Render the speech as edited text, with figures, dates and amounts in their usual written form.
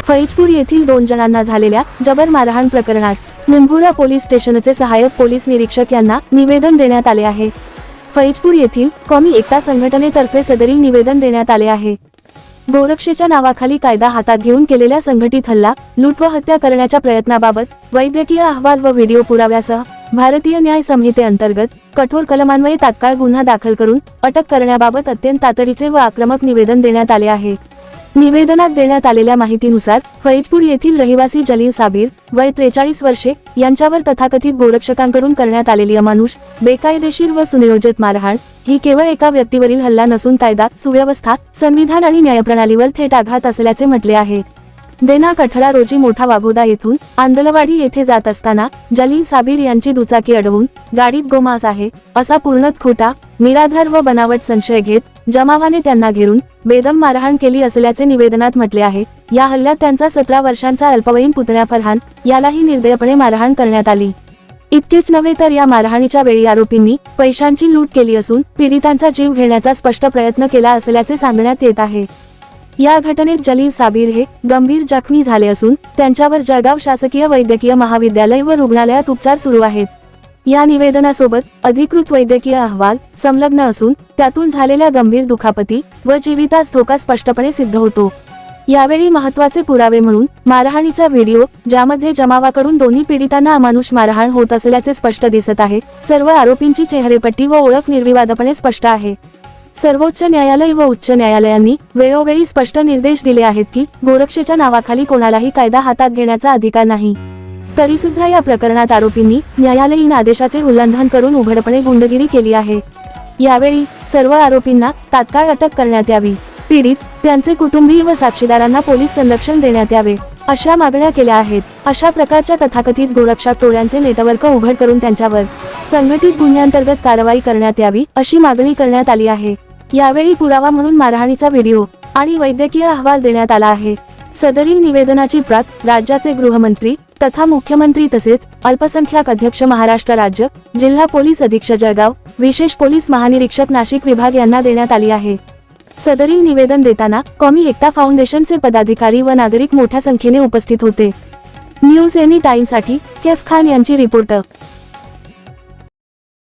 फैजपूर येथील 2 जणांना झालेल्या जबर मारहाण प्रकरणात निंभोरा पोलीस स्टेशनचे सहाय्यक पोलीस निरीक्षक यांना निवेदन देण्यात आले आहे। फैजपूर येथील कौमी एकता संघटनेतर्फे सदरील निवेदन देण्यात आले आहे। गोरक्षेच्या नावाखाली कायदा हातात घेऊन केलेल्या संघटित हल्ला, लूट व हत्या करण्याच्या प्रयत्नाबाबत वैद्यकीय अहवाल व व्हिडिओ पुराव्यासह भारतीय न्याय संहितेअंतर्गत कठोर कलमान्वये तात्काळ गुन्हा दाखल करून अटक करण्याबाबत अत्यंत तातडीचे व आक्रमक निवेदन देण्यात आले आहे। निवेदनात देण्यात आलेल्या माहितीनुसार फैजपूर येथील रहिवासी जलील साबीर वय 43 वर्षे यांच्यावर तथाकथित गोरक्षकांकडून करण्यात आलेली अमानुष, बेकायदेशीर व सुनियोजित मारहाण ही केवळ एका व्यक्तीवरील हल्ला नसून कायदा, सुव्यवस्था, संविधान आणि न्यायप्रणालीवर थेट आघात असल्याचे म्हटले आहे। दिनांक 18 रोजी मोठा वाघोदा येथून आंदलवाडी येथे जात असताना जलील साबीर यांची दुचाकी अडवून गाडीत गोमांस आहे असा पूर्णतः खोटा, निराधार व बनावट संशय घेत जमावाने त्यांना घेरून बेदम मारहाण केली असल्याचे निवेदनात म्हटले आहे। या हल्ल्यात त्यांचा 17 वर्षांचा अल्पवयीन पुतण्या फरहान यालाही निर्दयपणे मारहाण करण्यात आली। इतकेच नव्हे तर या मारहाणीच्या वेळी आरोपींनी पैशांची लूट केली असून पीडितांचा जीव घेण्याचा स्पष्ट प्रयत्न केला असल्याचे सांगण्यात येत आहे। या घटनेत जलील साबीर हे गंभीर जखमी झाले असून त्यांच्यावर जळगाव शासकीय वैद्यकीय महाविद्यालय व रुग्णालयात उपचार सुरू आहेत। या निवेदनासोबत अधिकृत वैद्यकीय अहवाल संलग्न असून त्यातून झालेल्या गंभीर दुखापती व जीवितास धोका स्पष्टपणे सिद्ध होतो। यावेळी महत्त्वाचे पुरावे म्हणून मारहाणीचा व्हिडिओ, ज्यामध्ये जमावाकडून दोन्ही पीडितांना अमानुष मारहाण होत असल्याचे स्पष्ट दिसत आहे। सर्व आरोपींची चेहरेपट्टी व ओळख निर्विवादपणे स्पष्ट आहे। सर्वोच्च न्यायालय व उच्च न्यायालयांनी वेळोवेळी स्पष्ट निर्देश दिले आहेत की गोरक्षेच्या नावाखाली कोणालाही कायदा हातात घेण्याचा अधिकार नाही। तरी सुद्धा या प्रकरणात आरोपींनी न्यायालयीन आदेशाचे उल्लंघन करून उघडपणे गुंडगिरी केली आहे। यावेळी सर्व आरोपींना तात्काळ अटक करण्यात यावी, पीडित, त्यांचे कुटुंबीय व साक्षीदारांना पोलीस संरक्षण देण्यात यावे अशा मागण्या केल्या आहेत। अशा प्रकारच्या तथाकथित गोरक्षक टोळ्यांचे नेटवर्क उघड करून त्यांच्यावर संघटित गुन्ह्यांतर्गत कारवाई करण्यात यावी अशी मागणी करण्यात आली आहे। यावेळी पुरावा म्हणून मारहाणीचा व्हिडिओ आणि वैद्यकीय अहवाल देण्यात आला आहे। सदरील निवेदनाची प्रत राज्याचे गृहमंत्री तथा मुख्यमंत्री तसेच अल्पसंख्याक अध्यक्ष महाराष्ट्र राज्य, जिल्हा पोलीस अधीक्षक जळगाव, विशेष पोलीस महानिरीक्षक नाशिक विभाग यांना देण्यात आली आहे। सदरील निवेदन देताना कौमी एकता फाउंडेशनचे पदाधिकारी व नागरिक मोठ्या संख्येने उपस्थित होते। न्यूज एनी टाइम साठी कैफ खान यांची रिपोर्ट।